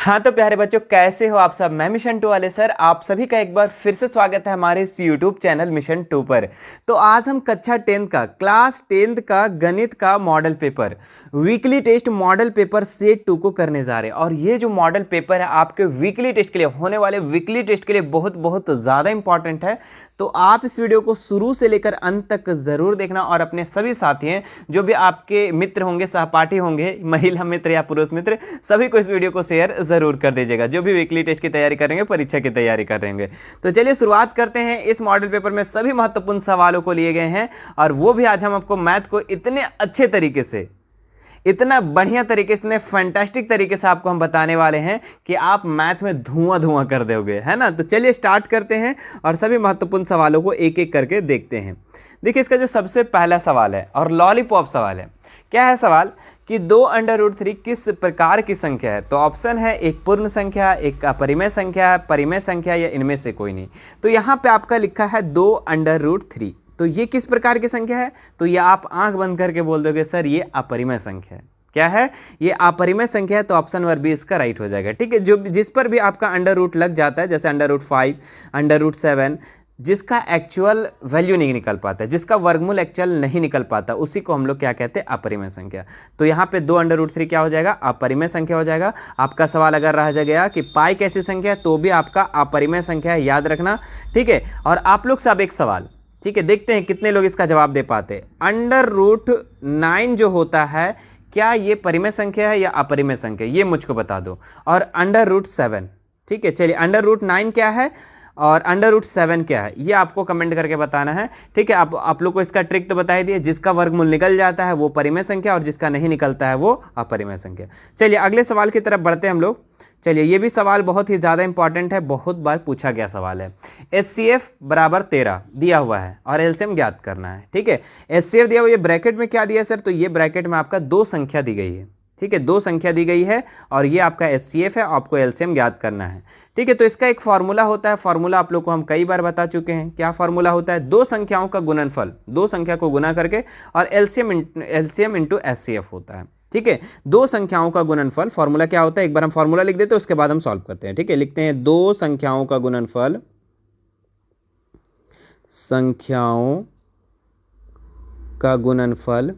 हाँ तो प्यारे बच्चों, कैसे हो आप सब। मैं मिशन 2 वाले सर, आप सभी का एक बार फिर से स्वागत है हमारे इस यूट्यूब चैनल मिशन 2 पर। तो आज हम कक्षा 10 का क्लास 10 का गणित का model paper weekly test model paper set 2 को करने जा रहे हैं। और ये जो मॉडल पेपर है आपके वीकली टेस्ट के लिए, होने वाले वीकली टेस्ट के लिए बहुत बहुत ज़्यादा इंपॉर्टेंट है। तो आप इस वीडियो को शुरू से लेकर अंत तक ज़रूर देखना और अपने सभी साथी हैं, जो भी आपके मित्र होंगे, सहपाठी होंगे, महिला मित्र या पुरुष मित्र, सभी को इस वीडियो को शेयर जरूर कर दीजिएगा, जो भी वीकली टेस्ट की तैयारी करेंगे, परीक्षा की तैयारी कर रहे हैं। तो चलिए शुरुआत करते हैं। इस मॉडल पेपर में सभी महत्वपूर्ण सवालों को लिए गए हैं और वो भी आज हम आपको मैथ को इतने अच्छे तरीके से, इतना बढ़िया तरीके से, इतने फैंटास्टिक तरीके से आपको हम बताने वाले हैं कि आप मैथ में धुआं धुआं कर दोगे, है ना। तो चलिए स्टार्ट करते हैं और सभी महत्वपूर्ण सवालों को एक एक करके देखते हैं। देखिए, इसका जो सबसे पहला सवाल है और लॉलीपॉप सवाल है। क्या है सवाल कि 2√3 किस प्रकार की संख्या है। तो ऑप्शन है एक पूर्ण संख्या, एक अपरिमेय संख्या, परिमेय संख्या या इनमें से कोई नहीं। तो यहाँ पे आपका लिखा है 2√3। तो ये किस प्रकार की संख्या है। तो ये आप आंख बंद करके बोल दोगे सर ये अपरिमेय संख्या है। क्या है ये? अपरिमेय संख्या है। तो ऑप्शन नंबर बी इसका राइट हो जाएगा। ठीक है, जो जिस पर भी आपका अंडर रूट लग जाता है, जैसे √5, √7, जिसका एक्चुअल वैल्यू नहीं निकल पाता है, जिसका वर्गमूल एक्चुअल नहीं निकल पाता, उसी को हम लोग क्या कहते हैं? अपरिमेय संख्या। तो यहाँ पे 2√3 क्या हो जाएगा? अपरिमेय संख्या हो जाएगा। आपका सवाल अगर रह गया कि पाई कैसी संख्या है, तो भी आपका अपरिमेय संख्या है, याद रखना। ठीक है, और आप लोग से अब एक सवाल, ठीक है, देखते हैं कितने लोग इसका जवाब दे पाते। √9 जो होता है, क्या ये परिमेय संख्या है या अपरिमेय संख्या? ये मुझको बता दो। और √7, ठीक है, चलिए √9 क्या है और √7 क्या है, ये आपको कमेंट करके बताना है। ठीक है, आप लोग को इसका ट्रिक तो बता ही दिए। जिसका वर्गमूल निकल जाता है वो परिमेय संख्या और जिसका नहीं निकलता है वो अपरिमेय संख्या। चलिए अगले सवाल की तरफ बढ़ते हैं हम लोग। चलिए, ये भी सवाल बहुत ही ज़्यादा इंपॉर्टेंट है, बहुत बार पूछा गया सवाल है। HCF = 13 दिया हुआ है और एलसीएम ज्ञात करना है। ठीक है, HCF दिया हुआ, ये ब्रैकेट में क्या दिया है सर? तो ये ब्रैकेट में आपका 2 संख्या दी गई है। ठीक है, 2 संख्या दी गई है और ये आपका HCF है, आपको एलसीएम ज्ञात करना है। ठीक है, तो इसका एक फॉर्मूला होता है। फॉर्मूला आप लोग को हम कई बार बता चुके हैं। क्या फॉर्मूला होता है? 2 संख्याओं का गुणनफल, 2 संख्या को गुना करके, और एलसीएम इंटू HCF होता है। ठीक है, 2 संख्याओं का गुणनफल, फॉर्मूला क्या होता है? एक बार हम फॉर्मूला लिख देते हैं, उसके बाद हम सॉल्व करते हैं। ठीक है, लिखते हैं 2 संख्याओं का गुणनफल, संख्याओं का गुणनफल।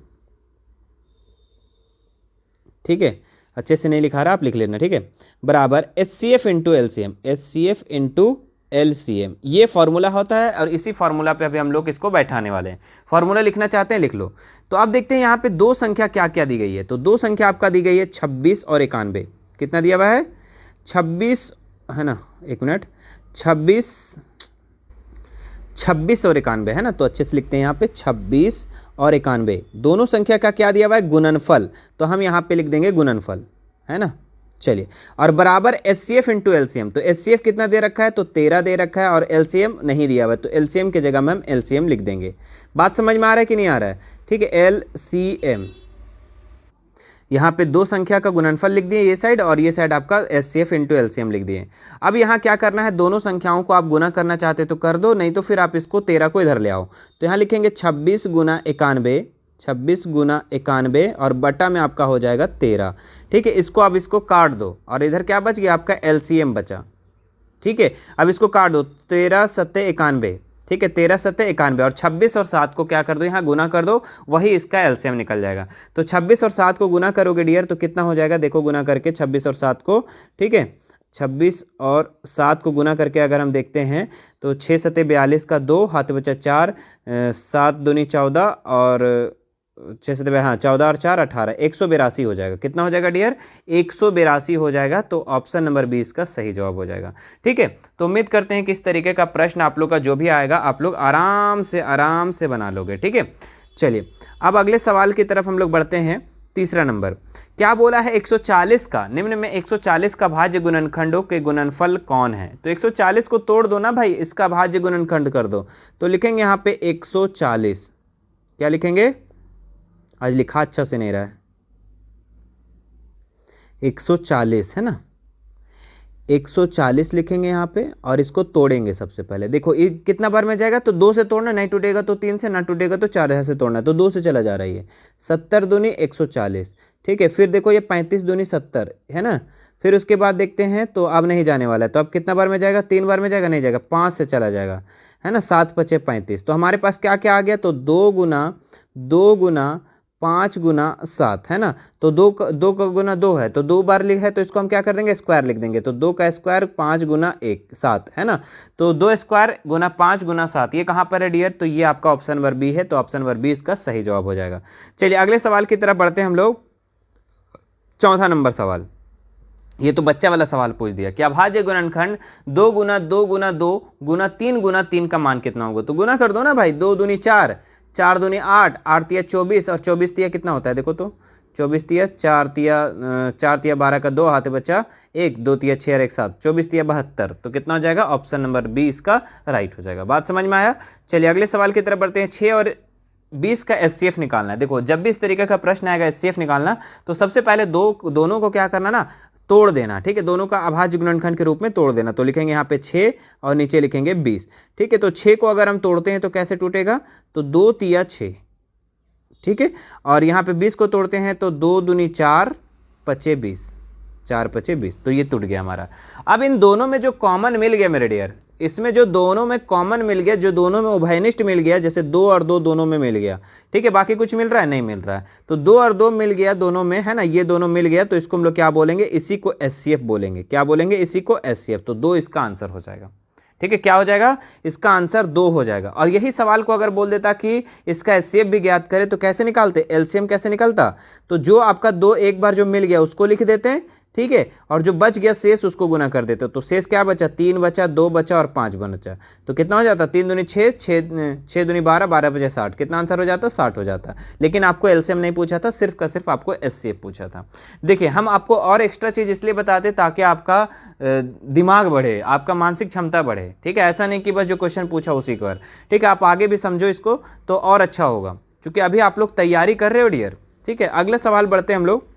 ठीक है, अच्छे से नहीं लिखा रहा, आप लिख लेना। ठीक है, बराबर HCF into LCM, HCF into LCM, ये फॉर्मूला होता है। और इसी फॉर्मूला पे अभी हम लोग इसको बैठाने वाले हैं। फॉर्मूला लिखना चाहते हैं, लिख लो। तो आप देखते हैं यहाँ पे 2 संख्या क्या क्या दी गई है। तो 2 संख्या आपका दी गई है 26 और 91। कितना दिया हुआ है? 26 है ना, एक मिनट, 26 और 91 है ना। तो अच्छे से लिखते हैं यहाँ पे 26 और 91, दोनों संख्या का क्या दिया हुआ है? गुणनफल। तो हम यहाँ पे लिख देंगे गुणनफल, है ना। चलिए, और बराबर HCF इंटू LCM। तो HCF कितना दे रखा है? तो 13 दे रखा है और LCM नहीं दिया हुआ है। तो LCM की जगह में हम LCM लिख देंगे। बात समझ में आ रहा है कि नहीं आ रहा है? ठीक है, LCM, यहाँ पे 2 संख्या का गुणनफल लिख दिए ये साइड, और ये साइड आपका HCF इंटू LCM लिख दिए। अब यहाँ क्या करना है? दोनों संख्याओं को आप गुना करना चाहते तो कर दो, नहीं तो फिर आप इसको 13 को इधर ले आओ। तो यहाँ लिखेंगे 26 गुना 91, 26 गुना 91 और बटा में आपका हो जाएगा 13। ठीक है, इसको अब इसको काट दो और इधर क्या बच गया? आपका LCM बचा। ठीक है, अब इसको काट दो, 13 7 91। ठीक है, 13 7 91 और 26 और 7 को क्या कर दो? यहाँ गुना कर दो, वही इसका एलसीएम निकल जाएगा। तो 26 और 7 को गुना करोगे डियर, तो कितना हो जाएगा? देखो गुना करके 26 और 7 को। ठीक है, 26 और 7 को गुना करके अगर हम देखते हैं तो 6 7 42 का 2, हाथ बचा 4, 7 दूनी 14 और 6 7 हाँ 14 और 4 18, 182 हो जाएगा। कितना हो जाएगा डियर? 182 हो जाएगा। तो ऑप्शन नंबर 20 का सही जवाब हो जाएगा। ठीक है, तो उम्मीद करते हैं कि इस तरीके का प्रश्न आप लोग का जो भी आएगा आप लोग आराम से बना लोगे। ठीक है, चलिए अब अगले सवाल की तरफ हम लोग बढ़ते हैं। तीसरा नंबर क्या बोला है? 140 का, निम्न में 140 का भाज्य गुणनखंडों के गुणनफल कौन है? तो 140 को तोड़ दो ना भाई, इसका भाज्य गुणनखंड कर दो। तो लिखेंगे यहाँ पे 140, क्या लिखेंगे? आज लिखा अच्छा से नहीं रहा है, 140 है ना, 140 लिखेंगे यहाँ पे और इसको तोड़ेंगे। सबसे पहले देखो ये कितना बार में जाएगा? तो 2 से तोड़ना, नहीं टूटेगा तो 3 से, ना टूटेगा तो 4 से तोड़ना, तो 2 से चला जा रहा है ये। 70 दूनी 140। ठीक है। फिर देखो ये 35 दूनी 70 है ना, फिर उसके बाद देखते हैं तो अब नहीं जाने वाला है, तो अब कितना बार में जाएगा, 3 बार में जाएगा, नहीं जाएगा, 5 से चला जाएगा, है ना, 7 पचे 35। तो हमारे पास क्या क्या आ गया, तो 2 गुना 5 गुना 7, है ना। तो 2 का गुना 2 है, तो 2 बार लिखा है तो इसको हम क्या कर देंगे, स्क्वायर लिख देंगे। तो 2 का स्क्वायर 5 गुना 1 7, है ना। तो 2 स्क्वायर गुना 5 गुना 7, ये कहाँ पर है डियर, तो ये आपका ऑप्शन नंबर बी है। तो ऑप्शन नंबर बी इसका सही जवाब हो जाएगा। चलिए अगले सवाल की तरफ बढ़ते हैं हम लोग। चौथा नंबर सवाल, ये तो बच्चा वाला सवाल पूछ दिया कि अभाज्य गुणनखंड 2 गुना 2 गुना 2 गुना 3 का मान कितना होगा। तो गुना कर दो ना भाई, 2 दूनी 4, 4 दूनी 8, 8 तिया 24 और 24 तिया कितना होता है, देखो तो 24 तिया 4 तिया 12 का 2 हाथ बचा 1, 2 तिया 6 और 1 7, 24 तिया 72। तो कितना हो जाएगा, ऑप्शन नंबर बी इसका राइट हो जाएगा। बात समझ में आया। चलिए अगले सवाल की तरफ बढ़ते हैं। 6 और 20 का एचसीएफ निकालना है। देखो जब भी इस तरीके का प्रश्न आएगा एचसीएफ निकालना, तो सबसे पहले दोनों को क्या करना ना, तोड़ देना। ठीक है, दोनों का अभाज्य गुणनखंड के रूप में तोड़ देना। तो लिखेंगे यहाँ पे 6 और नीचे लिखेंगे 20। ठीक है, तो 6 को अगर हम तोड़ते हैं तो कैसे टूटेगा, तो 2 तिया 6, ठीक है। और यहाँ पे 20 को तोड़ते हैं तो 2 दूनी 4 पचे 20, 4 पचे 20, तो ये टूट गया हमारा। अब इन दोनों में जो कॉमन मिल गया मेरे डियर, इसमें जो दोनों में कॉमन मिल गया, जो दोनों में उभयनिष्ठ मिल गया, जैसे 2 और 2 दोनों में मिल गया, ठीक है, बाकी कुछ मिल रहा है, नहीं मिल रहा है। तो 2 और 2 मिल गया दोनों में, है ना, ये दोनों मिल गया, तो इसको हम लोग क्या बोलेंगे, इसी को एचसीएफ बोलेंगे। क्या बोलेंगे, इसी को एचसीएफ। तो 2 इसका आंसर हो जाएगा। ठीक है, क्या हो जाएगा, इसका आंसर 2 हो जाएगा। और यही सवाल को अगर बोल देता कि इसका एचसीएफ भी ज्ञात करें, तो कैसे निकालते, एलसीएम कैसे निकलता, तो जो आपका 2 एक बार जो मिल गया उसको लिख देते हैं, ठीक है, और जो बच गया शेष उसको गुना कर देते हो। तो शेष क्या बचा, 3 बचा, 2 बचा और 5 बचा। तो कितना हो जाता, 3 दूनी 6, 6 दूनी 12, 12 बचे 60। कितना आंसर हो जाता, 60 हो जाता। लेकिन आपको एलसीएम नहीं पूछा था, सिर्फ का सिर्फ आपको एचसीएफ पूछा था। देखिए हम आपको और एक्स्ट्रा चीज़ इसलिए बताते ताकि आपका दिमाग बढ़े, आपका मानसिक क्षमता बढ़े। ठीक है, ऐसा नहीं कि बस जो क्वेश्चन पूछा उसी पर। ठीक है, आप आगे भी समझो इसको तो और अच्छा होगा, क्योंकि अभी आप लोग तैयारी कर रहे हो डियर। ठीक है, अगले सवाल बढ़ते हैं हम लोग।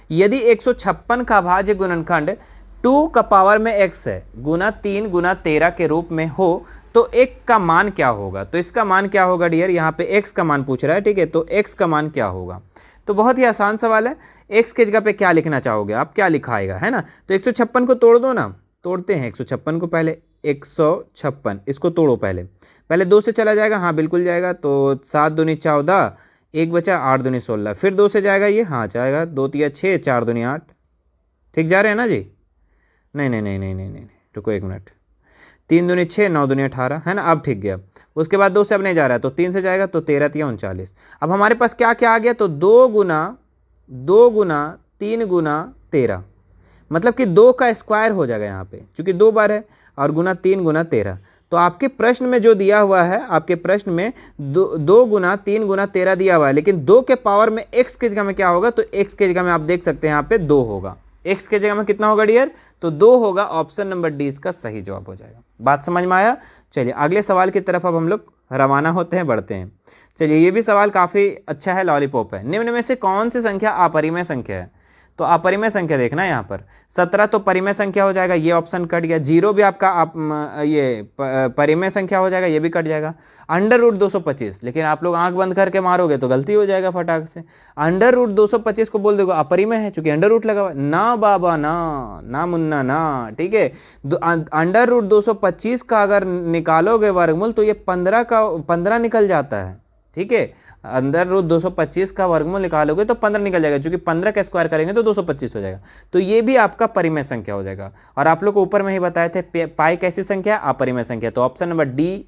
यदि 156 का अभाज्य गुणनखंड 2 का पावर में x है, गुना 3 गुना 13 के रूप में हो, तो x का मान क्या होगा। तो इसका मान क्या होगा डियर, यहाँ पे x का मान पूछ रहा है। ठीक है, तो x का मान क्या होगा। तो बहुत ही आसान सवाल है। x के जगह पे क्या लिखना चाहोगे आप, क्या लिखाएगा, है ना। तो 156 को तोड़ दो ना, तोड़ते हैं 156 को पहले। 156 इसको तोड़ो पहले 2 से चला जाएगा, हाँ बिल्कुल जाएगा। तो 7 दूनी 14, 1 बचा, 8 दूनी 16, फिर 2 से जाएगा ये, हाँ जाएगा, 2 तिया 6, 4 दूनी 8। ठीक जा रहे हैं ना जी, नहीं नहीं नहीं नहीं नहीं नहीं, रुको 1 मिनट, 3 दूनी 6, 9 दूनी 18, है ना, अब ठीक गया। उसके बाद 2 से अब नहीं जा रहा है, तो 3 से जाएगा, तो 13 तिया 39। अब हमारे पास क्या क्या आ गया, तो 2 गुना 3 गुना 13, मतलब कि 2 का स्क्वायर हो जाएगा यहाँ पे, क्योंकि 2 बार है, और गुना 3 गुना 13। तो आपके प्रश्न में जो दिया हुआ है, आपके प्रश्न में 2 गुना 3 गुना 13 दिया हुआ है, लेकिन 2 के पावर में x के जगह में क्या होगा, तो x के जगह में आप देख सकते हैं यहाँ पे 2 होगा। x के जगह में कितना होगा डियर, तो 2 होगा। ऑप्शन नंबर डी इसका सही जवाब हो जाएगा। बात समझ में आया। चलिए अगले सवाल की तरफ अब हम लोग रवाना होते हैं, बढ़ते हैं। चलिए ये भी सवाल काफ़ी अच्छा है, लॉलीपॉप है। निम्न में से कौन सी संख्या अपरिमेय संख्या है। तो अपरिमेय संख्या देखना है यहाँ पर, 17 तो परिमेय संख्या हो जाएगा, ये ऑप्शन कट गया। 0 भी आपका ये परिमेय संख्या हो जाएगा, ये भी कट जाएगा। अंडर रूट 225, लेकिन आप लोग आंख बंद करके मारोगे तो गलती हो जाएगा फटाक से। अंडर रूट 225 को बोल दोगे अपरिमेय है, चूंकि अंडर रूट लगा हुआ ना बाबा ना मुन्ना ना। ठीक है, अंडर रूट 225 का अगर निकालोगे वर्गमूल तो ये 15 निकल जाता है। ठीक है, अंदर रूट 225 का वर्गमूल निकालोगे तो 15 निकल जाएगा, क्योंकि 15 का स्क्वायर करेंगे तो 225 हो जाएगा। तो ये भी आपका परिमेय संख्या हो जाएगा। और आप लोग को ऊपर में ही बताए थे पाई कैसी संख्या है, अपरिमेय संख्या। तो ऑप्शन नंबर डी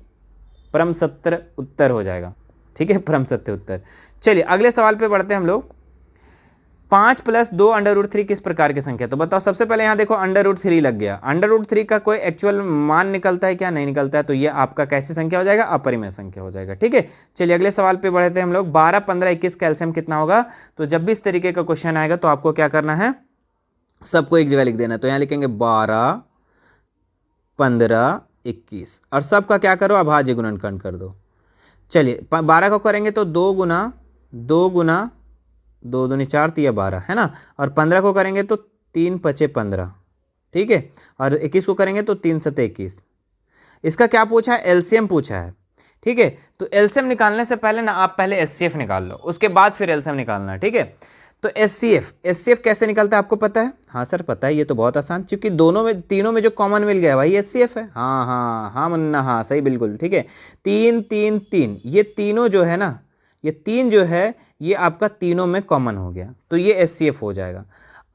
परम सत्य उत्तर हो जाएगा। ठीक है, परम सत्य उत्तर। चलिए अगले सवाल पे बढ़ते हैं हम लोग। 5 + 2 अंडर रूट 3 किस प्रकार की संख्या। तो बताओ, सबसे पहले यहाँ देखो अंडर रूट 3 लग गया। अंडर रूट 3 का कोई एक्चुअल मान निकलता है क्या, नहीं निकलता है। तो ये आपका कैसी संख्या हो जाएगा, अपरिमेय संख्या हो जाएगा। ठीक है, चलिए अगले सवाल पे बढ़ते हैं हम लोग। 12, 15, 21 का एलसीएम कितना होगा। तो जब भी इस तरीके का क्वेश्चन आएगा तो आपको क्या करना है, सबको एक जगह लिख देना। तो यहाँ लिखेंगे 12, 15, 21 और सबका क्या करो, अभाज्य गुणनखंड कर दो। चलिए 12 को करेंगे तो 2 गुना 2 दूनी 4 तिया 12, है ना। और 15 को करेंगे तो 3 पचे 15। ठीक है, और 21 को करेंगे तो 3 सते 21। इसका क्या पूछा है, एलसीएम पूछा है। ठीक है, तो एलसीएम निकालने से पहले ना आप पहले एचसीएफ निकाल लो, उसके बाद फिर एलसीएम निकालना है। ठीक है, तो एच कैसे निकलता है आपको पता है? हाँ सर पता है, ये तो बहुत आसान, क्योंकि तीनों में जो कॉमन मिल गया भाई एच है। हाँ हाँ हाँ मुन्ना, हाँ सही बिल्कुल ठीक है। 3 3 3 ये तीनों जो है ना, ये 3 जो है ये आपका तीनों में कॉमन हो गया, तो ये एच हो जाएगा।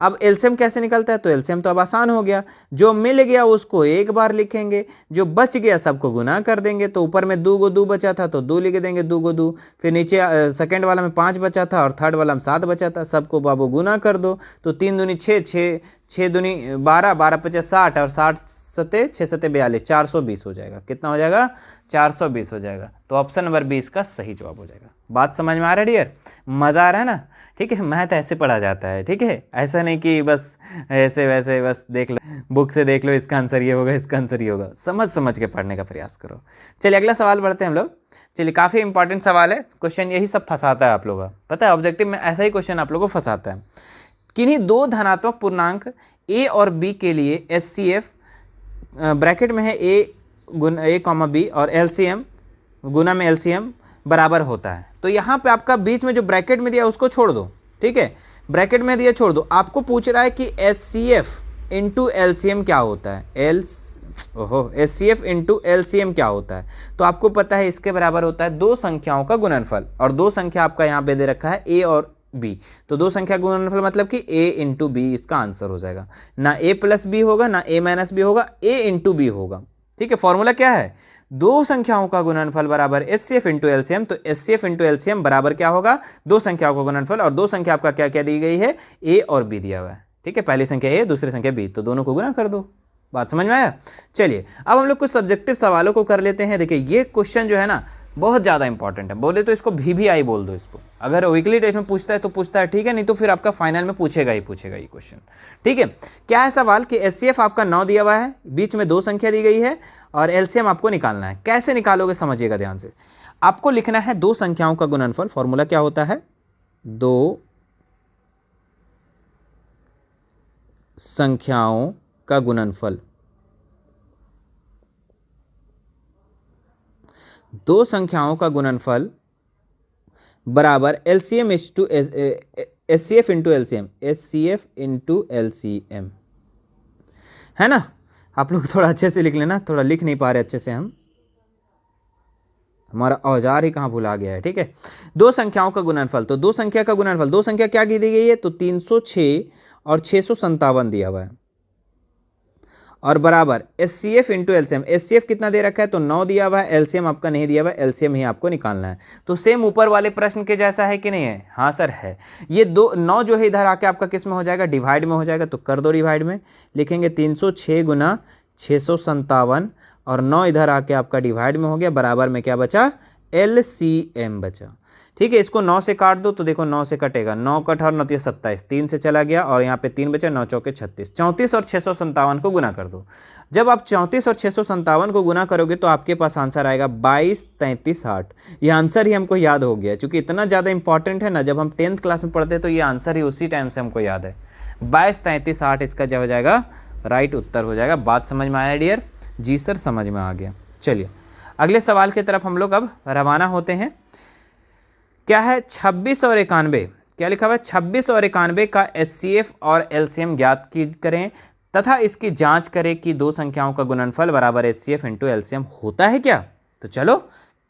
अब एलसीएम कैसे निकलता है? तो एलसीएम तो अब आसान हो गया, जो मिल गया उसको एक बार लिखेंगे, जो बच गया सबको गुना कर देंगे। तो ऊपर में 2 को 2 बचा था तो 2 लिख देंगे, 2 को 2। फिर नीचे सेकंड वाला में 5 बचा था और थर्ड वाला में 7 बचा था, सबको बाबू गुना कर दो। तो 3 दूनी 6, 6 दूनी 12, 12 पचे 60 और 60 सते 6 सते 42, 420 हो जाएगा। कितना हो जाएगा? 420 हो जाएगा। तो ऑप्शन नंबर 20 का सही जवाब हो जाएगा। बात समझ में आ रहा है डियर? मज़ा आ रहा है ना? ठीक है, मैथ ऐसे पढ़ा जाता है, ठीक है, ऐसा नहीं कि बस ऐसे वैसे बस देख लो, बुक से देख लो इसका आंसर ये होगा, इसका आंसर ये होगा, समझ के पढ़ने का प्रयास करो। चलिए अगला सवाल बढ़ते हैं हम लोग। चलिए काफ़ी इंपॉर्टेंट सवाल है, क्वेश्चन यही सब फंसाता है आप लोगों का, पता है ऑब्जेक्टिव में ऐसा ही क्वेश्चन आप लोगों को फंसाता है। किन्हीं दो धनात्मक पूर्णांक ए और बी के लिए एचसीएफ ब्रैकेट में है ए कॉमा बी और एलसीएम गुना में एलसीएम बराबर होता है। तो यहाँ पे आपका बीच में जो ब्रैकेट में दिया उसको छोड़ दो, ठीक है, ब्रैकेट में दिया छोड़ दो। आपको पूछ रहा है कि एचसीएफ इंटू एलसीएम क्या होता है, एचसीएफ इंटू एलसीएम क्या होता है? तो आपको पता है इसके बराबर होता है दो संख्याओं का गुणनफल, और दो संख्या आपका यहाँ पे दे रखा है ए और बी, तो दो संख्या गुणनफल मतलब कि a इंटू बी इसका आंसर हो जाएगा। ना a प्लस बी होगा ना a माइनस बी होगा, a इंटू बी होगा, ठीक है। फॉर्मूला क्या है? दो संख्याओं का गुणनफल बराबर एचसीएफ इंटू एलसीएम। तो एचसीएफ इंटू एलसीएम बराबर क्या होगा? दो संख्याओं का गुणनफल, और दो संख्या आपका क्या क्या दी गई है? a और b दिया हुआ है, ठीक है, पहली संख्या a दूसरी संख्या b, तो दोनों को गुना कर दो। बात समझ में आया? चलिए अब हम लोग कुछ सब्जेक्टिव सवालों को कर लेते हैं। देखिए ये क्वेश्चन जो है ना बहुत ज़्यादा इंपॉर्टेंट है, बोले तो इसको VVI बोल दो इसको, अगर वीकली टेस्ट में पूछता है तो पूछता है, ठीक है, नहीं तो फिर आपका फाइनल में पूछेगा ही ये क्वेश्चन, ठीक है। क्या है सवाल कि एचसीएफ आपका 9 दिया हुआ है, बीच में दो संख्या दी गई है और एलसीएम आपको निकालना है। कैसे निकालोगे समझिएगा ध्यान से। आपको लिखना है दो संख्याओं का गुणनफल, फॉर्मूला क्या होता है? दो संख्याओं का गुणनफल, दो संख्याओं का गुणनफल बराबर LCM HCF into LCM, HCF into LCM, है ना। आप लोग थोड़ा अच्छे से लिख लेना, थोड़ा लिख नहीं पा रहे अच्छे से हम, हमारा औजार ही कहाँ भुला गया है, ठीक है। दो संख्याओं का गुणनफल, तो दो संख्या का गुणनफल, दो संख्या क्या दी गई है? तो 306 और 657 दिया हुआ है, और बराबर एचसीएफ इंटू एलसीएम। एचसीएफ कितना दे रखा है? तो 9 दिया हुआ है, एलसीएम आपका नहीं दिया हुआ है, एलसीएम ही आपको निकालना है। तो सेम ऊपर वाले प्रश्न के जैसा है कि नहीं है? हाँ सर है। ये 9 जो है इधर आके आपका किस में हो जाएगा? डिवाइड में हो जाएगा, तो कर दो डिवाइड में, लिखेंगे 306 गुना 657 और 9 इधर आके आपका डिवाइड में हो गया, बराबर में क्या बचा? एलसीएम बचा, ठीक है। इसको 9 से काट दो तो देखो 9 से कटेगा, 9 कट और 9 27, 3 से चला गया और यहाँ पे 3 बचा, 9 चौके 36, 34 और 657 को गुना कर दो। जब आप 34 और 657 को गुना करोगे तो आपके पास आंसर आएगा 22 33 60। ये आंसर ही हमको याद हो गया, क्योंकि इतना ज़्यादा इंपॉर्टेंट है ना, जब हम 10th क्लास में पढ़ते तो ये आंसर ही उसी टाइम से हमको याद है। 22 33 60 इसका जो हो जाएगा राइट उत्तर हो जाएगा। बात समझ में आया डियर? जी सर समझ में आ गया। चलिए अगले सवाल की तरफ हम लोग अब रवाना होते हैं। क्या है? 26 और 91, क्या लिखा हुआ है? 26 और 91 का एचसीएफ और एलसीएम ज्ञात करें तथा इसकी जांच करें कि दो संख्याओं का गुणनफल बराबर एचसीएफ इंटू एलसीएम होता है क्या? तो चलो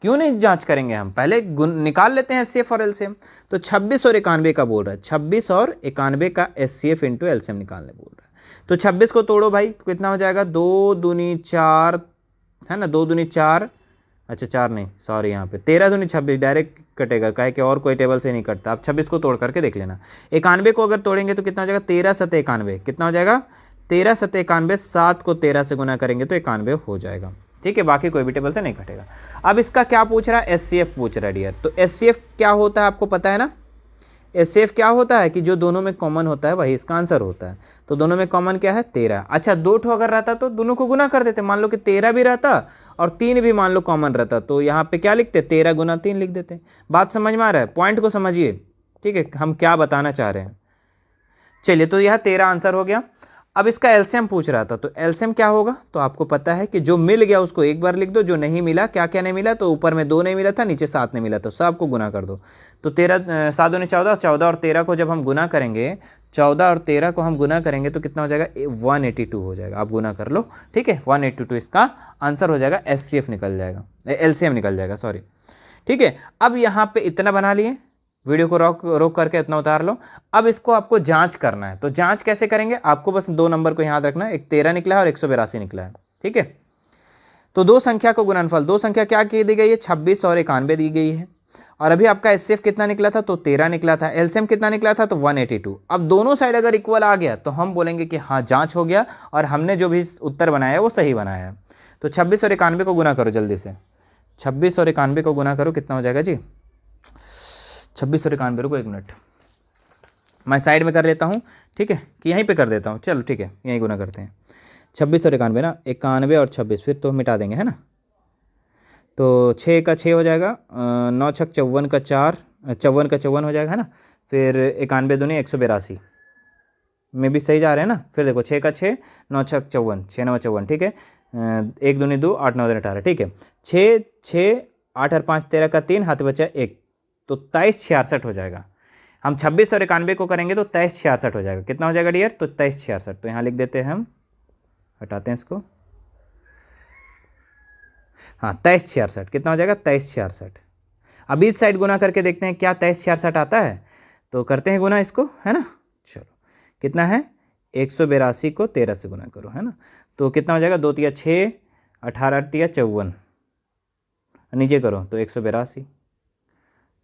क्यों नहीं जांच करेंगे, हम पहले निकाल लेते हैं एचसीएफ और एलसीएम। तो 26 और 91 का बोल रहा है, 26 और 91 का एचसीएफ इंटू एलसीएम निकालने बोल रहा है। तो 26 को तोड़ो भाई, तो कितना हो जाएगा? 2 दूनी 4 है ना, 2 दूनी 4, अच्छा 4 नहीं सॉरी, यहाँ पे 13 दूनी 26 डायरेक्ट कटेगा, कहे कि और कोई टेबल से नहीं कटता। आप 26 को तोड़ करके देख लेना। 91 को अगर तोड़ेंगे तो कितना हो जाएगा? 13 सते 91, कितना हो जाएगा? 13 सते 91, 7 को 13 से गुना करेंगे तो 91 हो जाएगा, ठीक है, बाकी कोई भी टेबल से नहीं कटेगा। अब इसका क्या पूछ रहा है? एचसीएफ पूछ रहा है डियर। तो एचसीएफ क्या होता है आपको पता है ना? एचसीएफ क्या होता है कि जो दोनों में कॉमन होता है वही इसका आंसर होता है। तो दोनों में कॉमन क्या है? 13। अच्छा 2 ठो अगर रहता तो दोनों को गुना कर देते, मान लो कि 13 भी रहता और 3 भी मान लो कॉमन रहता, तो यहाँ पे क्या लिखते? 13 गुना 3 लिख देते। बात समझ में आ रहा है? पॉइंट को समझिए, ठीक है, हम क्या बताना चाह रहे हैं। चलिए तो यह 13 आंसर हो गया। अब इसका एलसीएम पूछ रहा था, तो एलसीएम क्या होगा, तो आपको पता है कि जो मिल गया उसको एक बार लिख दो, जो नहीं मिला, क्या क्या नहीं मिला, तो ऊपर में 2 नहीं मिला था, नीचे 7 नहीं मिला था, सबको गुना कर दो। तो 13 7 दूनी 14, 14 और 13 को जब हम गुना करेंगे, 14 और 13 को हम गुना करेंगे तो कितना हो जाएगा, 182 हो जाएगा। आप गुना कर लो, ठीक है, 182 इसका आंसर हो जाएगा, एचसीएफ निकल जाएगा, एलसीएम निकल जाएगा, सॉरी, ठीक है। अब यहाँ पे इतना बना लिए, वीडियो को रोक करके इतना उतार लो। अब इसको आपको जांच करना है, तो जांच कैसे करेंगे, आपको बस 2 नंबर को याद रखना है, एक 13 निकला है और 182 निकला है, ठीक है। तो 2 संख्या को गुणनफल, 2 संख्या क्या की दी गई है, 26 और 91 दी गई है, और अभी आपका एचसीएफ कितना निकला था, तो 13 निकला था, एलसीएम कितना निकला था, तो 182। अब दोनों साइड अगर इक्वल आ गया तो हम बोलेंगे कि हाँ जांच हो गया और हमने जो भी उत्तर बनाया है वो सही बनाया है। तो 26 और 91 को गुना करो जल्दी से, 26 और 91 को गुना करो, कितना हो जाएगा जी, 26 और 91, रुको 1 मिनट, मैं साइड में कर लेता हूँ, ठीक है, कि यहीं पे कर देता हूँ, चलो ठीक है, यहीं गुना करते हैं। 26 और 91 ना, 91 और 26 फिर तो मिटा देंगे, है ना, तो 6 का 6 हो जाएगा, 9 छक 54 का 4, 54 का 54 हो जाएगा, है ना, फिर 91 दूनी 182 में भी सही जा रहे हैं ना। फिर देखो 6 का 6, 9 छक 54, 6 9 54, ठीक है, 1 दूनी 2, 8 9 18, ठीक है, 6 6 8 और 5 13 का 3, हाथ बचा 1, तो 23 66 हो जाएगा। हम 26 और 91 को करेंगे तो 23 66 हो जाएगा, कितना हो जाएगा डियर, तो 23 66, तो यहाँ लिख देते हैं हम, हटाते हैं इसको, हाँ 23 66, कितना हो जाएगा, 23 66। अब इस साइड गुना करके देखते हैं क्या 23 66 आता है, तो करते हैं गुना इसको, है ना, चलो कितना है, 182 को 13 से गुना करो, है ना, तो कितना हो जाएगा, 2 तिया 6, 18 तिया 54, नीचे करो तो 182,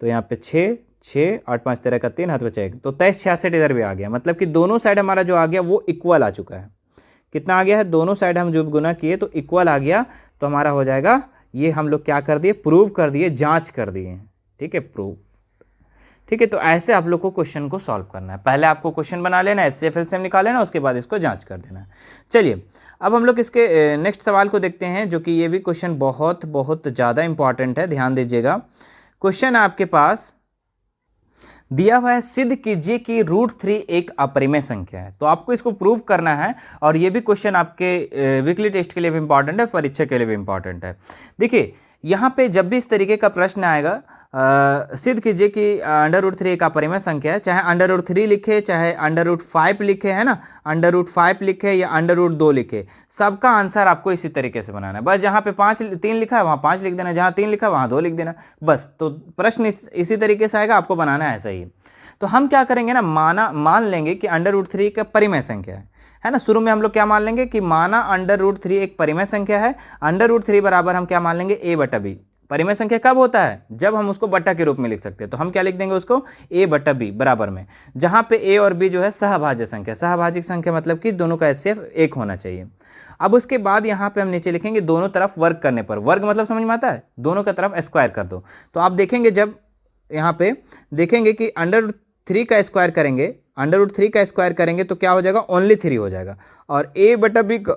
तो यहाँ पे 6 6 8 5 13 का 3, हाथ बचा 1, तो 23 66 इधर भी आ गया, मतलब कि दोनों साइड हमारा जो आ गया वो इक्वल आ चुका है। कितना आ गया है, दोनों साइड हम जो गुना किए तो इक्वल आ गया, तो हमारा हो जाएगा, ये हम लोग क्या कर दिए, प्रूव कर दिए, जांच कर दिए, ठीक है, प्रूव, ठीक है। तो ऐसे आप लोग को क्वेश्चन को सॉल्व करना है, पहले आपको क्वेश्चन बना लेना है, एचसीएफ एलसीएम निकाल लेना, उसके बाद इसको जांच कर देना है। चलिए अब हम लोग इसके नेक्स्ट सवाल को देखते हैं, जो कि ये भी क्वेश्चन बहुत बहुत ज़्यादा इंपॉर्टेंट है, ध्यान दीजिएगा। क्वेश्चन आपके पास दिया हुआ है, सिद्ध कीजिए कि √3 एक अपरिमेय संख्या है, तो आपको इसको प्रूव करना है, और ये भी क्वेश्चन आपके वीकली टेस्ट के लिए भी इंपॉर्टेंट है, परीक्षा के लिए भी इंपॉर्टेंट है। देखिए यहाँ पे जब भी इस तरीके का प्रश्न आएगा, सिद्ध कीजिए कि √3 एक अपरिमेय संख्या है, चाहे √3 लिखे, चाहे √5 लिखे, है ना, √5 लिखे या √2 लिखे, सबका आंसर आपको इसी तरीके से बनाना है। बस जहाँ पे 3 लिखा है वहाँ 5 लिख देना, जहाँ 3 लिखा है वहाँ 2 लिख देना, बस। तो प्रश्न इसी तरीके से आएगा, आपको बनाना है ऐसा ही। तो हम क्या करेंगे ना, मान लेंगे कि √3 का परिमेय संख्या है ना। शुरू में हम लोग क्या मान लेंगे कि माना √3 एक परिमेय संख्या है, √3 बराबर हम क्या मान लेंगे, a/b। परिमेय संख्या कब होता है, जब हम उसको बट्टा के रूप में लिख सकते हैं, तो हम क्या लिख देंगे उसको, a/b बराबर में, जहाँ पे a और b जो है सहभाज्य संख्या, सहभाजिक संख्या मतलब कि दोनों का एचसीएफ 1 होना चाहिए। अब उसके बाद यहाँ पे हम नीचे लिखेंगे दोनों तरफ वर्ग करने पर, वर्ग मतलब समझ में आता है, दोनों का तरफ स्क्वायर कर दो। तो आप देखेंगे, जब यहाँ पे देखेंगे कि √3 का स्क्वायर करेंगे, √3 का स्क्वायर करेंगे तो क्या हो जाएगा, ओनली 3 हो जाएगा, और a/b का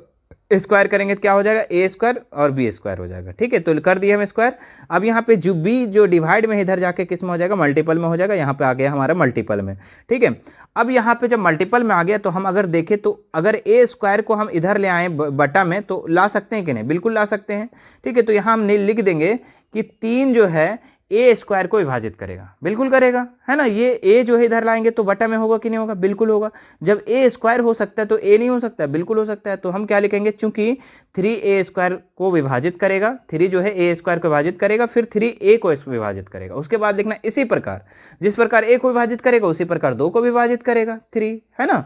स्क्वायर करेंगे तो क्या हो जाएगा, a² और b² हो जाएगा, ठीक है। तो कर दिए हम स्क्वायर। अब यहाँ पे जो b जो डिवाइड में इधर जाके किस में हो जाएगा, मल्टीपल में हो जाएगा, यहाँ पे आ गया हमारा मल्टीपल में, ठीक है। अब यहाँ पे जब मल्टीपल में आ गया तो हम अगर देखें तो अगर a² को हम इधर ले आए बटा में तो ला सकते हैं कि नहीं, बिल्कुल ला सकते हैं, ठीक है। तो यहाँ हम लिख देंगे कि 3 जो है a² को विभाजित करेगा, बिल्कुल करेगा, है ना। ये a जो है इधर लाएंगे तो बटा में होगा कि नहीं होगा, बिल्कुल होगा। जब a² हो सकता है तो a नहीं हो सकता है, बिल्कुल हो सकता है। तो हम क्या लिखेंगे, चूंकि 3a² को विभाजित करेगा, 3 जो है a² को विभाजित करेगा, फिर 3a को विभाजित करेगा। उसके बाद लिखना इसी प्रकार, जिस प्रकार a को विभाजित करेगा उसी प्रकार 2 को विभाजित करेगा, 3, है ना।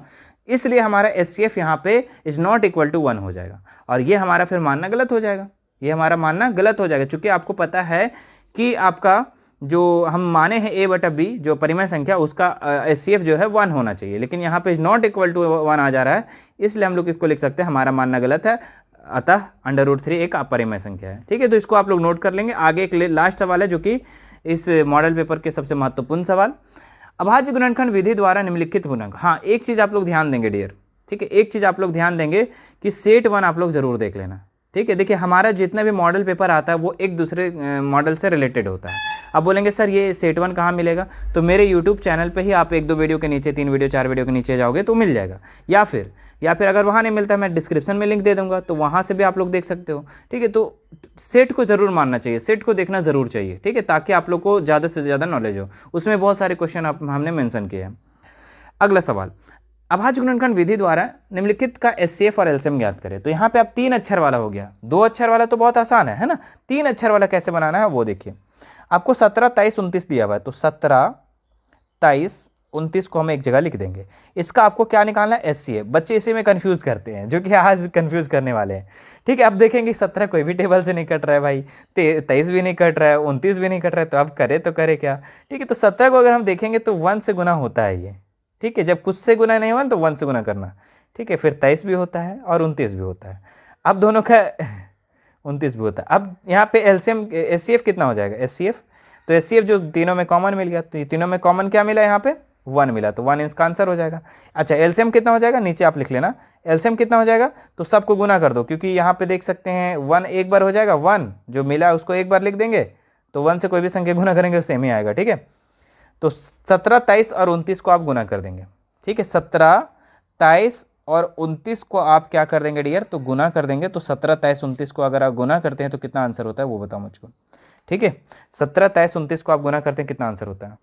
इसलिए हमारा एचसीएफ यहाँ पे इज नॉट इक्वल टू 1 हो जाएगा, और ये हमारा फिर मानना गलत हो जाएगा, ये हमारा मानना गलत हो जाएगा, चूंकि आपको पता है कि आपका जो हम माने हैं a/b जो परिमेय संख्या, उसका एचसीएफ जो है 1 होना चाहिए, लेकिन यहाँ पे नॉट इक्वल टू 1 आ जा रहा है, इसलिए हम लोग इसको लिख सकते हैं हमारा मानना गलत है, अतः √3 एक अपरिमेय संख्या है, ठीक है। तो इसको आप लोग नोट कर लेंगे। आगे एक लास्ट सवाल है जो कि इस मॉडल पेपर के सबसे महत्वपूर्ण सवाल, अभाज्य गुणनखंड विधि द्वारा निम्नलिखित गुणक। हाँ, एक चीज़ आप लोग ध्यान देंगे डियर, ठीक है, एक चीज़ आप लोग ध्यान देंगे कि सेट 1 आप लोग ज़रूर देख लेना, ठीक है। देखिए हमारा जितना भी मॉडल पेपर आता है वो एक दूसरे मॉडल से रिलेटेड होता है। अब बोलेंगे सर ये सेट 1 कहाँ मिलेगा, तो मेरे यूट्यूब चैनल पे ही आप 1-2 वीडियो के नीचे, 3 वीडियो 4 वीडियो के नीचे जाओगे तो मिल जाएगा, या फिर या फिर अगर वहाँ नहीं मिलता मैं डिस्क्रिप्शन में लिंक दे दूंगा, तो वहाँ से भी आप लोग देख सकते हो। ठीक है, तो सेट को ज़रूर मानना चाहिए, सेट को देखना ज़रूर चाहिए। ठीक है, ताकि आप लोग को ज़्यादा से ज़्यादा नॉलेज हो। उसमें बहुत सारे क्वेश्चन हमने मेंशन किए हैं। अगला सवाल, अभाज्य गुणनखंड विधि द्वारा निम्नलिखित का एचसीएफ और एलसीएम ज्ञात करें। तो यहाँ पे आप 3 अक्षर वाला हो गया, 2 अक्षर वाला तो बहुत आसान है ना। 3 अक्षर वाला कैसे बनाना है वो देखिए। आपको 17, 23, 29 दिया हुआ है, तो 17, 23, 29 को हम एक जगह लिख देंगे। इसका आपको क्या निकालना है, एचसीएफ। बच्चे इसी में कंफ्यूज करते हैं, जो कि आज कंफ्यूज करने वाले हैं। ठीक है, अब देखेंगे 17 कोई भी टेबल से नहीं कट रहा है भाई, 23 भी नहीं कट रहा है, 29 भी नहीं कट रहा है, तो अब करे क्या। ठीक है, तो 17 को अगर हम देखेंगे तो 1 से गुना होता है ये। ठीक है, जब कुछ से गुना नहीं हुआ तो 1 से गुना करना। ठीक है, फिर 23 भी होता है और 29 भी होता है। अब दोनों का 29 भी होता है। अब यहाँ पे एलसीएम एचसीएफ कितना हो जाएगा, एचसीएफ, तो एचसीएफ जो तीनों में कॉमन मिल गया, तो ये तीनों में कॉमन क्या मिला यहाँ पे, 1 मिला, तो 1 इसका आंसर हो जाएगा। अच्छा, एलसीएम कितना हो जाएगा, नीचे आप लिख लेना एलसीएम कितना हो जाएगा, तो सबको गुना कर दो, क्योंकि यहाँ पे देख सकते हैं 1 एक बार हो जाएगा, 1 जो मिला है उसको एक बार लिख देंगे, तो 1 से कोई भी संख्या गुना करेंगे तो सेम ही आएगा। ठीक है, तो 17, 23 और 29 को आप गुना कर देंगे। ठीक है, 17, 23 और 29 को आप क्या कर देंगे डियर, तो गुना कर देंगे। तो 17, 23, 29 को अगर आप गुना करते हैं तो कितना आंसर होता है वो बताओ मुझको। ठीक है, 17, 23, 29 को आप गुना करते हैं, कितना आंसर होता है,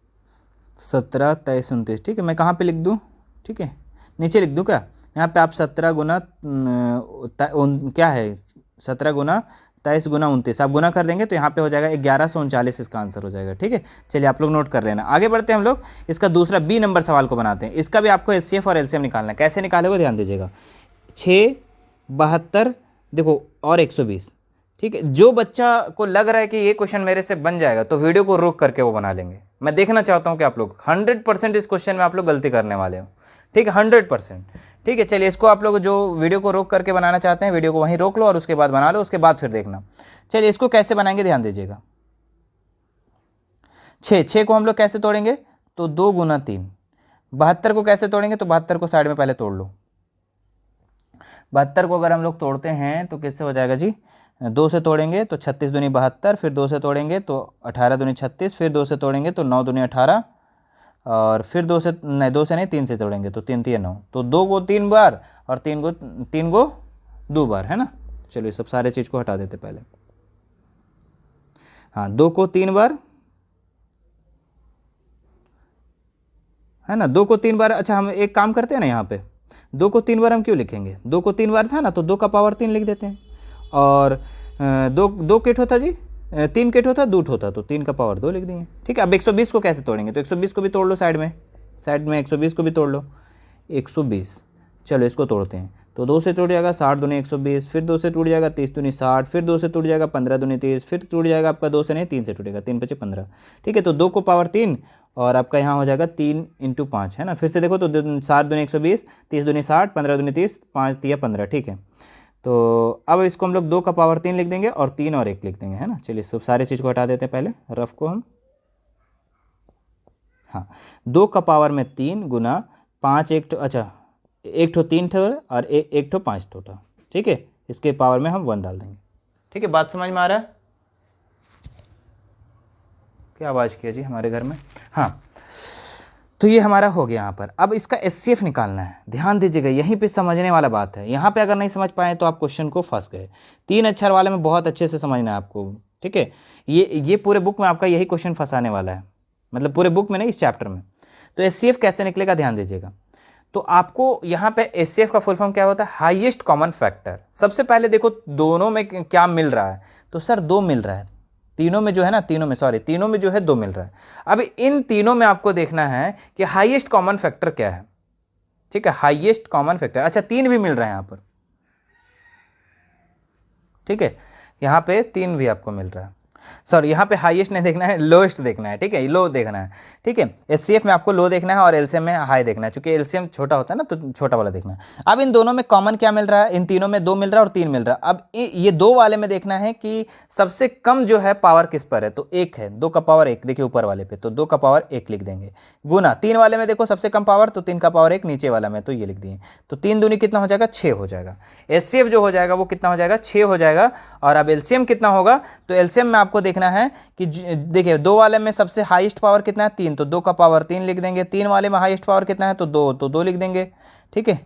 17, 23, 29। ठीक है, मैं कहाँ पे लिख दूँ, ठीक है नीचे लिख दूँ क्या, यहाँ पे आप 17 गुना क्या है, 17 गुना 23 गुना 29 आप गुना कर देंगे, तो यहाँ पे हो जाएगा 1139, इसका आंसर हो जाएगा। ठीक है, चलिए आप लोग नोट कर लेना। आगे बढ़ते हैं हम लोग, इसका दूसरा बी नंबर सवाल को बनाते हैं। इसका भी आपको एचसीएफ और एलसीएम निकालना है। कैसे निकालोगे ध्यान दीजिएगा, 6, 72 देखो और 120। ठीक है, जो बच्चा को लग रहा है कि ये क्वेश्चन मेरे से बन जाएगा तो वीडियो को रोक करके वो बना लेंगे। मैं देखना चाहता हूँ कि आप लोग 100% इस क्वेश्चन में आप लोग गलती करने वाले हो। ठीक है, 100%। ठीक है, चलिए इसको आप लोग जो वीडियो को रोक करके बनाना चाहते हैं, वीडियो को वहीं रोक लो और उसके बाद बना लो, उसके बाद फिर देखना। चलिए इसको कैसे बनाएंगे ध्यान दीजिएगा। 6 को हम लोग कैसे तोड़ेंगे, तो 2 गुना 3। 72 को कैसे तोड़ेंगे, तो 72 को साइड में पहले तोड़ लो। 72 को अगर हम लोग तोड़ते हैं तो कैसे हो जाएगा जी, 2 से तोड़ेंगे तो 36 दूनी 72, फिर 2 से तोड़ेंगे तो 18 दूनी 36, फिर 2 से तोड़ेंगे तो 9 दूनी 18, और फिर 2 से नहीं 3 से तोड़ेंगे तो 3 3 9, तो 2 को 3 बार और 3 को 2 बार, है ना। चलिए सब सारे चीज़ को हटा देते पहले। हाँ, 2 को 3 बार, है ना, 2 को 3 बार। अच्छा हम एक काम करते हैं ना, यहाँ पे 2 को 3 बार हम क्यों लिखेंगे, 2 को 3 बार था ना, तो 2 का पावर 3 लिख देते हैं। और 2 केट होता जी, 3 केट होता, 2 होता, तो 3 का पावर 2 लिख देंगे। ठीक है, अब 120 को कैसे तोड़ेंगे, तो 120 को भी तोड़ लो साइड में 120 को भी तोड़ लो। 120, चलो इसको तोड़ते हैं, तो 2 से टूट जाएगा 60 दूनी 120, फिर 2 से टूट जाएगा 30 दूनी 60, फिर 2 से टूट जाएगा 15 दूनी 30, फिर टूट जाएगा आपका 2 से नहीं 3 से टूटेगा, 3 5 15। ठीक है, तो 2 को पावर 3 और आपका यहाँ हो जाएगा 3 × 5, है ना। फिर से देखो तो 60 दूनी 120, 30 दूनी 60, 15 दूनी 30, 5 तिया 15। ठीक है, तो अब इसको हम लोग 2 का पावर 3 लिख देंगे और 3 और 1 लिख देंगे, है ना। चलिए सब सारे चीज़ को हटा देते हैं पहले, रफ को हम। हाँ, 2 का पावर में 3 गुना 5 एक, अच्छा 1 ठो 3 ठो और 1 ठो 5 ठो था। ठीक है, इसके पावर में हम 1 डाल देंगे। ठीक है, बात समझ में आ रहा है, क्या आवाज़ किया जी हमारे घर में। हाँ, तो ये हमारा हो गया यहाँ पर। अब इसका एचसीएफ निकालना है, ध्यान दीजिएगा, यहीं पे समझने वाला बात है। यहाँ पे अगर नहीं समझ पाए तो आप क्वेश्चन को फंस गए। 3 अक्षर वाले में बहुत अच्छे से समझना है आपको। ठीक है, ये पूरे बुक में आपका यही क्वेश्चन फंसाने वाला है, मतलब पूरे बुक में नहीं, इस चैप्टर में। तो एचसीएफ कैसे निकलेगा ध्यान दीजिएगा। तो आपको यहाँ पे एचसीएफ का फुल फॉर्म क्या होता है, हाईएस्ट कॉमन फैक्टर। सबसे पहले देखो दोनों में क्या मिल रहा है, तो सर 2 मिल रहा है, तीनों में जो है ना, तीनों में जो है 2 मिल रहा है। अब इन तीनों में आपको देखना है कि हाईएस्ट कॉमन फैक्टर क्या है। ठीक है, हाईएस्ट कॉमन फैक्टर, अच्छा 3 भी मिल रहा है यहाँ पर। ठीक है, यहाँ पे 3 भी आपको मिल रहा है। सॉरी, यहाँ पे हाईएस्ट नहीं देखना है, लोएस्ट देखना है। ठीक है, लो देखना है। ठीक है, एचसीएफ में आपको लो देखना है और एलसीएम में हाई देखना है, क्योंकि एलसीएम छोटा होता है ना, तो छोटा वाला देखना है। अब इन दोनों में कॉमन क्या मिल रहा है, इन तीनों में 2 मिल रहा है और 3 मिल रहा है। अब ये 2 वाले में देखना है कि सबसे कम जो है पावर किस पर है, तो 1 है, 2 का पावर 1 देखिए ऊपर वाले पे, तो 2 का पावर 1 लिख देंगे। गुना 3 वाले में देखो सबसे कम पावर, तो 3 का पावर 1 नीचे वाला में, तो ये लिख दिए। तो 3 दूनी कितना हो जाएगा, 6 हो जाएगा। एचसीएफ जो हो जाएगा वो कितना हो जाएगा, 6 हो जाएगा। और अब एलसीएम कितना होगा, तो एलसीएम में आपको देखना है कि देखिए 2 वाले में सबसे हाईएस्ट पावर कितना है, 3, तो 2 का पावर 3 लिख देंगे। 3 वाले में हाईएस्ट पावर कितना है, तो 2, तो 2 लिख देंगे। ठीक है,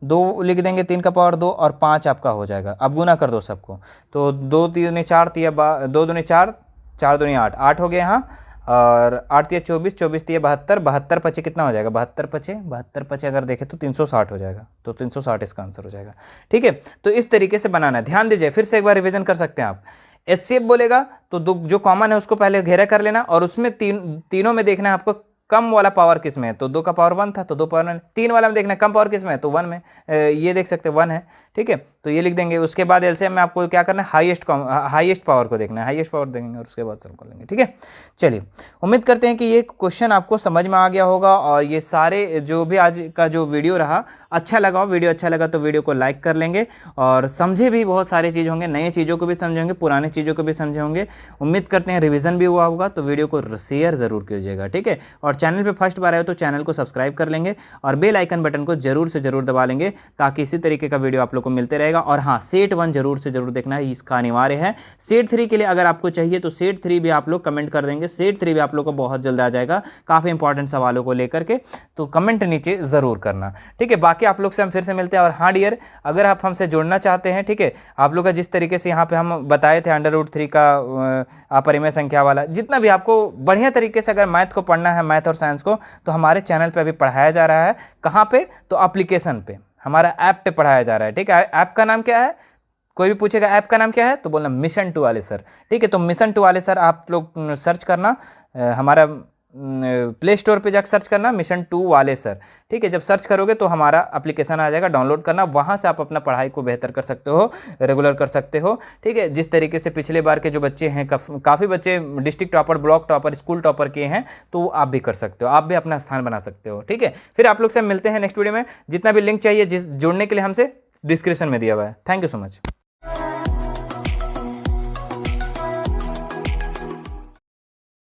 2 लिख देंगे, 3 का पावर 2 और 5 आपका हो जाएगा। अब गुना कर दो सबको, तो 2 दूनी 4, 2 दूनी 4, 4 दूनी 8, 8 हो गया यहाँ, और 8 तिया 24, 24 तिया 72, 72 पचे कितना हो जाएगा, 72 पचे अगर देखें तो 360 हो जाएगा, तो 360 इसका आंसर हो जाएगा। ठीक है, तो इस तरीके से बनाना है। ध्यान दीजिए, फिर से एक बार रिवीजन कर सकते हैं आप। HCF बोलेगा तो जो कॉमन है उसको पहले घेरा कर लेना, और उसमें तीनों में देखना है आपको कम वाला पावर किस में है, तो 2 का पावर 1 था तो 2 पावर 1, 3 वाला में देखना है कम पावर किस में है, तो 1 में, ये देख सकते हैं 1 है। ठीक है, तो ये लिख देंगे। उसके बाद एलसीएम में आपको क्या करना है, हाईएस्ट पावर को देखना है, हाईएस्ट पावर देंगे और उसके बाद सॉल्व कर लेंगे। ठीक है, चलिए उम्मीद करते हैं कि ये क्वेश्चन आपको समझ में आ गया होगा, और ये सारे जो भी आज का जो वीडियो रहा अच्छा लगा हो, वीडियो अच्छा लगा तो वीडियो को लाइक कर लेंगे, और समझे भी बहुत सारी चीज़ होंगे, नई चीज़ों को भी समझे होंगे, पुरानी चीज़ों को भी समझे होंगे। उम्मीद करते हैं रिवीजन भी हुआ होगा, तो वीडियो को शेयर ज़रूर कीजिएगा। ठीक है, और चैनल पे फर्स्ट बार आए हो तो चैनल को सब्सक्राइब कर लेंगे, और बेल आइकन बटन को जरूर से जरूर दबा लेंगे, ताकि इसी तरीके का वीडियो आप लोग को मिलते रहेगा। और हाँ, सेट 1 जरूर से जरूर देखना है, इसका अनिवार्य है। सेट 3 के लिए अगर आपको चाहिए तो सेट 3 भी आप लोग कमेंट कर देंगे, सेट 3 भी आप लोग को बहुत जल्द आ जाएगा, काफ़ी इंपॉर्टेंट सवालों को लेकर के, तो कमेंट नीचे ज़रूर करना। ठीक है, बाकी आप लोग से हम फिर से मिलते हैं। और हाँ डियर, अगर आप हमसे जुड़ना चाहते हैं, ठीक है, आप लोग का जिस तरीके से यहाँ पे हम बताए थे √3 का अपरिमेय संख्या वाला, जितना भी आपको बढ़िया तरीके से अगर मैथ को पढ़ना है, मैथ और साइंस को, तो हमारे चैनल पे अभी पढ़ाया जा रहा है। कहाँ पे, तो एप्लीकेशन पे, हमारा ऐप पे पढ़ाया जा रहा है। ठीक है, ऐप का नाम क्या है, कोई भी पूछेगा ऐप का नाम क्या है तो बोलना मिशन 2 वाले सर। ठीक है, तो मिशन 2 वाले सर आप लोग सर्च करना, हमारा प्ले स्टोर पे जाकर सर्च करना मिशन 2 वाले सर। ठीक है, जब सर्च करोगे तो हमारा एप्लीकेशन आ जाएगा, डाउनलोड करना, वहाँ से आप अपना पढ़ाई को बेहतर कर सकते हो, रेगुलर कर सकते हो। ठीक है, जिस तरीके से पिछले बार के जो बच्चे हैं, काफ़ी बच्चे district topper, block topper, school topper किए हैं, तो आप भी कर सकते हो, आप भी अपना स्थान बना सकते हो। ठीक है, फिर आप लोग से मिलते हैं नेक्स्ट वीडियो में। जितना भी लिंक चाहिए जिस जुड़ने के लिए हमसे, डिस्क्रिप्शन में दिया हुआ है। Thank you so much.